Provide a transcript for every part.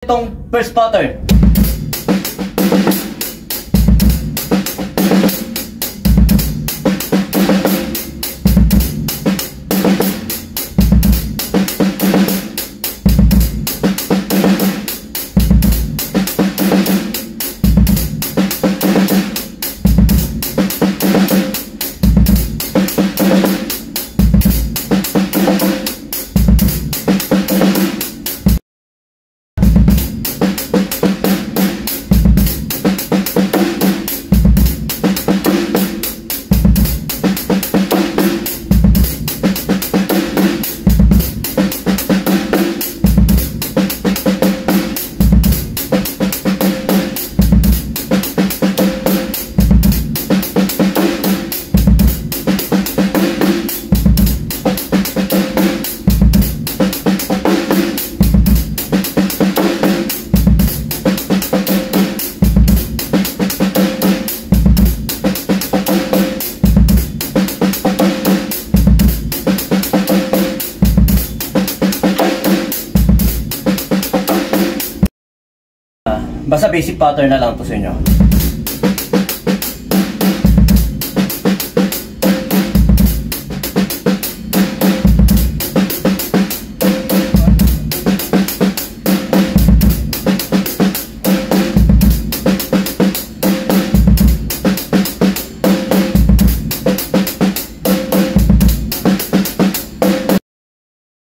Itong first pattern. Basta basic pattern na lang to sa inyo.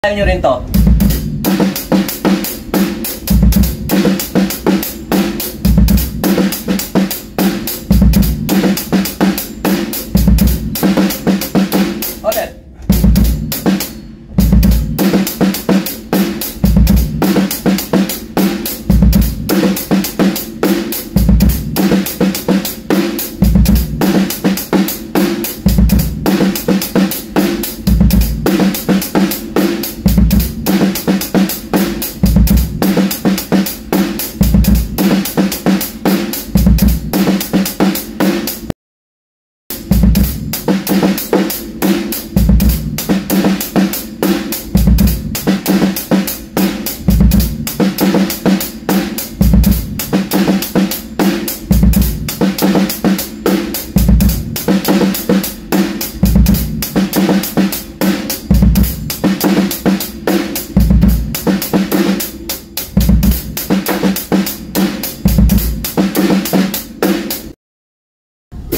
Kaya nyo rin to.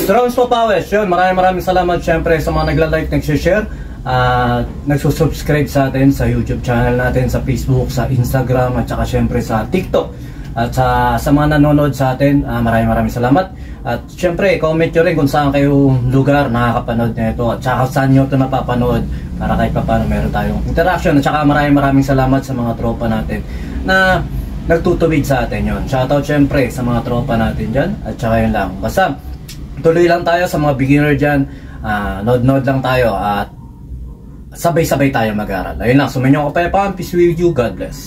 Drones po Pawes, yun, maraming salamat syempre sa mga nagla-like, nag-share, nagsusubscribe sa atin sa YouTube channel natin, sa Facebook, sa Instagram, at saka syempre sa TikTok. At sa mga nanonood sa atin, maraming salamat. At syempre, comment nyo rin kung saan kayong lugar nakakapanood na ito, at saka saan nyo ito napapanood, para kahit pa paano meron tayong interaction. At saka maraming salamat sa mga tropa natin na nagtutuwid sa atin yun. Shoutout syempre sa mga tropa natin dyan, at saka yun lang. Basta tuloy lang tayo sa mga beginner dyan, nod lang tayo at sabay-sabay tayo mag-aral. Ayun lang, sumainyo kapayapaan, peace with you, God bless.